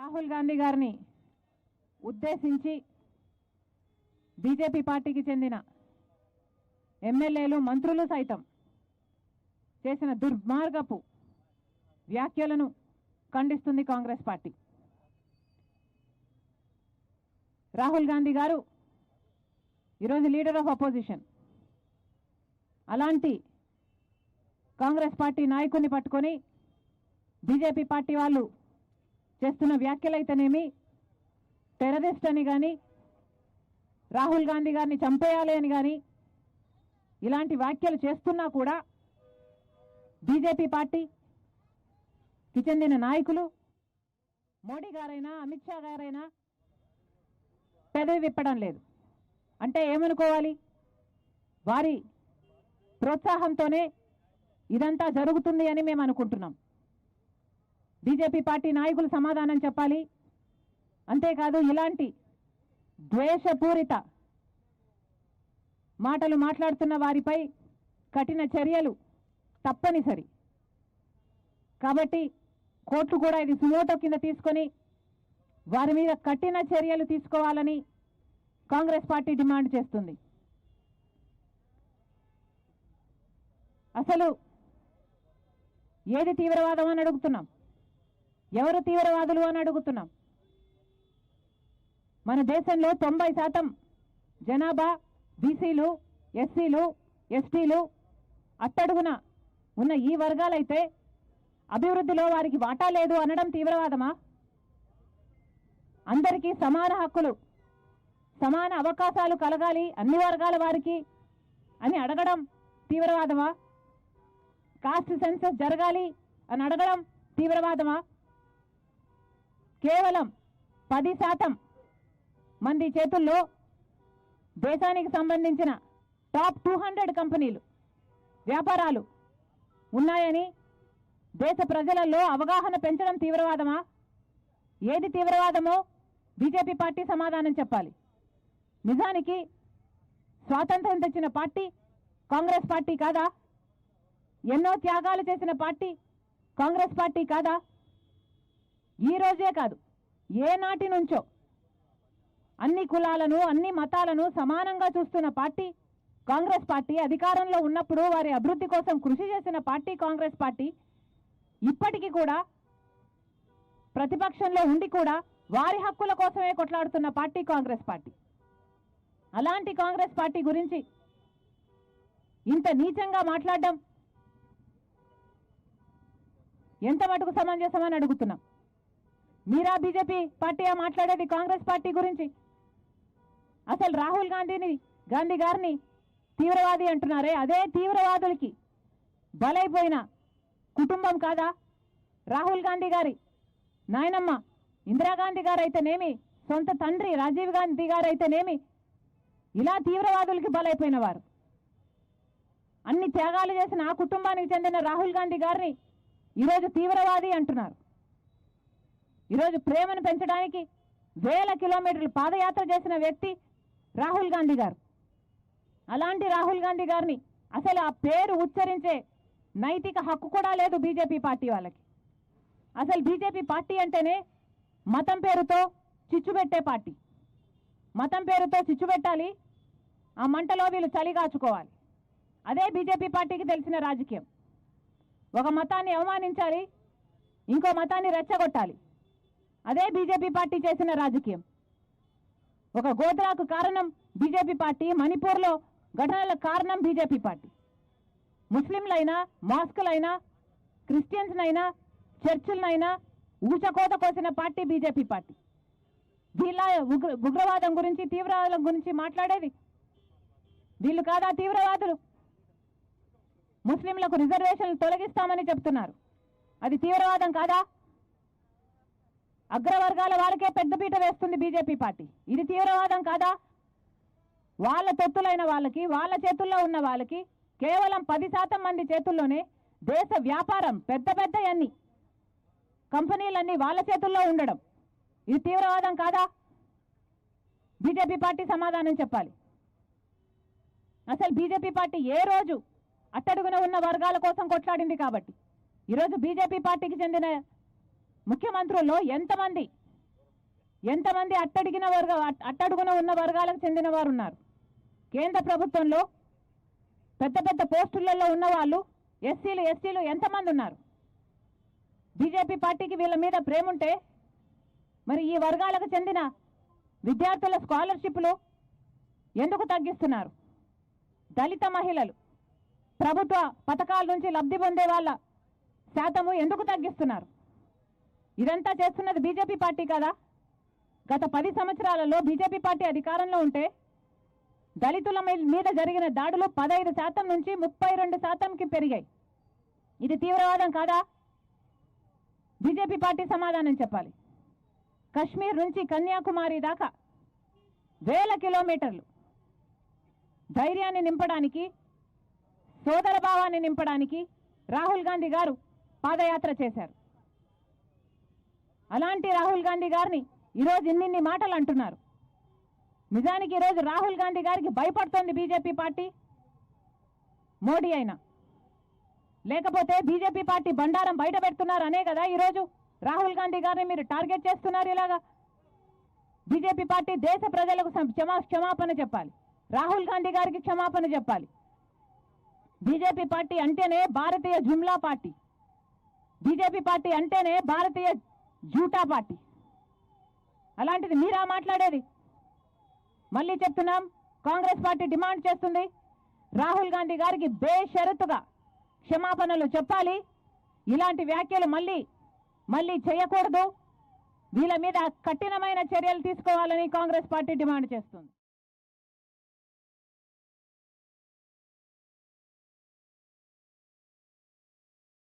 రాహుల్ గాంధీ గారిని ఉద్దేశించి బీజేపీ పార్టీకి చెందిన ఎమ్మెల్యేలు మంత్రులు సైతం చేసిన దుర్మార్గపు వ్యాఖ్యలను ఖండిస్తుంది కాంగ్రెస్ పార్టీ. రాహుల్ గాంధీ గారు ఈరోజు లీడర్ ఆఫ్ అపోజిషన్. అలాంటి కాంగ్రెస్ పార్టీ నాయకుడిని పట్టుకొని బీజేపీ పార్టీ వాళ్ళు చేస్తున్న వ్యాఖ్యలైతేనేమి, టెర్రరిస్ట్ అని కానీ, రాహుల్ గాంధీ గారిని చంపేయాలి అని కానీ ఇలాంటి వ్యాఖ్యలు చేస్తున్నా కూడా బీజేపీ పార్టీకి చెందిన నాయకులు, మోడీ గారైనా అమిత్ షా గారైనా పెదవి విప్పడం లేదు. అంటే ఏమనుకోవాలి? వారి ప్రోత్సాహంతోనే ఇదంతా జరుగుతుంది అని మేము అనుకుంటున్నాం. బీజేపీ పార్టీ నాయకులు సమాధానం చెప్పాలి. అంతేకాదు, ఇలాంటి ద్వేషపూరిత మాటలు మాట్లాడుతున్న వారిపై కఠిన చర్యలు తప్పనిసరి. కాబట్టి కోర్టు కూడా ఇది సుమోటో కింద తీసుకొని వారి మీద కఠిన చర్యలు తీసుకోవాలని కాంగ్రెస్ పార్టీ డిమాండ్ చేస్తుంది. అసలు ఏది తీవ్రవాదం అని అడుగుతున్నాం, ఎవరు తీవ్రవాదులు అని అడుగుతున్నాం. మన దేశంలో 90% జనాభా బీసీలు, ఎస్సీలు, ఎస్టీలు, అట్టడుగున ఉన్న ఈ వర్గాలైతే అభివృద్ధిలో వారికి వాటా లేదు అనడం తీవ్రవాదమా? అందరికీ సమాన హక్కులు, సమాన అవకాశాలు కలగాలి అన్ని వర్గాల వారికి అని అడగడం తీవ్రవాదమా? కాస్ట్ సెన్సస్ జరగాలి అని అడగడం తీవ్రవాదమా? కేవలం 10% మంది చేతుల్లో దేశానికి సంబంధించిన టాప్ 200 కంపెనీలు, వ్యాపారాలు ఉన్నాయని దేశ ప్రజలలో అవగాహన పెంచడం తీవ్రవాదమా? ఏది తీవ్రవాదమో బీజేపీ పార్టీ సమాధానం చెప్పాలి. నిజానికి స్వాతంత్రం తెచ్చిన పార్టీ కాంగ్రెస్ పార్టీ కాదా? ఎన్నో త్యాగాలు చేసిన పార్టీ కాంగ్రెస్ పార్టీ కాదా? ఈ రోజే కాదు, ఏనాటి నుంచో అన్ని కులాలను, అన్ని మతాలను సమానంగా చూస్తున్న పార్టీ కాంగ్రెస్ పార్టీ. అధికారంలో ఉన్నప్పుడు వారి అభివృద్ధి కోసం కృషి చేసిన పార్టీ కాంగ్రెస్ పార్టీ. ఇప్పటికీ కూడా ప్రతిపక్షంలో ఉండి కూడా వారి హక్కుల కోసమే కొట్లాడుతున్న పార్టీ కాంగ్రెస్ పార్టీ. అలాంటి కాంగ్రెస్ పార్టీ గురించి ఇంత నీచంగా మాట్లాడడం ఎంత మటుకు సమంజసమని అడుగుతున్నాం. మీరా బీజేపీ పార్టీయా మాట్లాడేది కాంగ్రెస్ పార్టీ గురించి? అసలు రాహుల్ గాంధీ గారిని తీవ్రవాది అంటున్నారే, అదే తీవ్రవాదులకి బలైపోయిన కుటుంబం కాదా? రాహుల్ గాంధీ గారి నాయనమ్మ ఇందిరాగాంధీ గారు అయితేనేమి, సొంత తండ్రి రాజీవ్ గాంధీ గారు అయితేనేమి ఇలా తీవ్రవాదులకి బలైపోయిన వారు. అన్ని త్యాగాలు చేసిన ఆ కుటుంబానికి చెందిన రాహుల్ గాంధీ గారిని ఈరోజు తీవ్రవాది అంటున్నారు. ఈరోజు ప్రేమను పెంచడానికి వేల కిలోమీటర్లు పాదయాత్ర చేసిన వ్యక్తి రాహుల్ గాంధీ గారు. అలాంటి రాహుల్ గాంధీ గారిని అసలు ఆ పేరు ఉచ్చరించే నైతిక హక్కు కూడా లేదు బీజేపీ పార్టీ వాళ్ళకి. అసలు బీజేపీ పార్టీ అంటేనే మతం పేరుతో చిచ్చు పెట్టే పార్టీ. మతం పేరుతో చిచ్చు పెట్టాలి, ఆ మంటలో వీళ్ళు చలి కాచుకోవాలి. అదే బీజేపీ పార్టీకి తెలిసిన రాజకీయం. ఒక మతాన్ని అవమానించాలి, ఇంకో మతాన్ని రెచ్చగొట్టాలి. అదే బీజేపీ పార్టీ చేసిన రాజకీయం. ఒక గోత్రాకు కారణం బీజేపీ పార్టీ, మణిపూర్లో ఘటనలకు కారణం బీజేపీ పార్టీ. ముస్లింలైనా, మాస్కులైనా, క్రిస్టియన్స్నైనా, చర్చిలనైనా ఊచకోత కోసిన పార్టీ బీజేపీ పార్టీ. వీళ్ళ ఉగ్రవాదం గురించి, తీవ్రవాదం గురించి మాట్లాడేది వీళ్ళు కాదా తీవ్రవాదులు? ముస్లింలకు రిజర్వేషన్లు తొలగిస్తామని చెప్తున్నారు, అది తీవ్రవాదం కాదా? అగ్రవర్గాల వారికే పెద్దపీట వేస్తుంది బీజేపీ పార్టీ, ఇది తీవ్రవాదం కాదా? వాళ్ళ తొత్తులైన వాళ్ళకి, వాళ్ళ చేతుల్లో ఉన్న వాళ్ళకి, కేవలం 10% మంది చేతుల్లోనే దేశ వ్యాపారం, పెద్ద అన్ని కంపెనీలన్నీ వాళ్ళ చేతుల్లో ఉండడం, ఇది తీవ్రవాదం కాదా? బీజేపీ పార్టీ సమాధానం చెప్పాలి. అసలు బీజేపీ పార్టీ ఏ రోజు అట్టడుగున ఉన్న వర్గాల కోసం కొట్లాడింది? కాబట్టి ఈరోజు బీజేపీ పార్టీకి చెందిన ముఖ్యమంత్రుల్లో ఎంతమంది ఎంతమంది అట్టడుగున ఉన్న వర్గాలకు చెందిన వారు ఉన్నారు. కేంద్ర ప్రభుత్వంలో పెద్ద పెద్ద పోస్టులలో ఉన్న వాళ్ళు ఎస్సీలు ఎస్టీలు ఎంతమంది ఉన్నారు. బీజేపీ పార్టీకి వీళ్ళ మీద ప్రేమ ఉంటే మరి ఈ వర్గాలకు చెందిన విద్యార్థుల స్కాలర్షిప్లు ఎందుకు తగ్గిస్తున్నారు? దళిత మహిళలు ప్రభుత్వ పథకాల నుంచి లబ్ధి పొందే వాళ్ళ శాతము ఎందుకు తగ్గిస్తున్నారు? ఇదంతా చేస్తున్నది బీజేపీ పార్టీ కదా. గత 10 సంవత్సరాలలో బీజేపీ పార్టీ అధికారంలో ఉంటే దళితుల మీద జరిగిన దాడులు 15% నుంచి 32%కి పెరిగాయి. ఇది తీవ్రవాదం కాదా? బీజేపీ పార్టీ సమాధానం చెప్పాలి. కశ్మీర్ నుంచి కన్యాకుమారి దాకా వేల కిలోమీటర్లు ధైర్యాన్ని నింపడానికి, సోదర భావాన్ని నింపడానికి రాహుల్ గాంధీ గారు పాదయాత్ర చేశారు. అలాంటి రాహుల్ గాంధీ గారిని ఈరోజు ఇన్ని మాటలు అంటున్నారు. నిజానికి ఈరోజు రాహుల్ గాంధీ గారికి భయపడుతోంది బీజేపీ పార్టీ. మోడీ అయినా లేకపోతే బీజేపీ పార్టీ బండారం బయట పెడుతున్నారు అనే కదా ఈరోజు రాహుల్ గాంధీ గారిని మీరు టార్గెట్ చేస్తున్నారు. ఇలాగా బీజేపీ పార్టీ దేశ ప్రజలకు క్షమాపణ చెప్పాలి. రాహుల్ గాంధీ గారికి క్షమాపణ చెప్పాలి. బీజేపీ పార్టీ అంటేనే భారతీయ జుమ్లా పార్టీ, బీజేపీ పార్టీ అంటేనే భారతీయ జూటా పార్టీ. అలాంటిది మీరా మాట్లాడేది? మళ్ళీ చెప్తున్నాం, కాంగ్రెస్ పార్టీ డిమాండ్ చేస్తుంది రాహుల్ గాంధీ గారికి బేషరతుగా క్షమాపణలు చెప్పాలి. ఇలాంటి వ్యాఖ్యలు మళ్ళీ చేయకూడదు. వీళ్ళ మీద కఠినమైన చర్యలు తీసుకోవాలని కాంగ్రెస్ పార్టీ డిమాండ్ చేస్తుంది.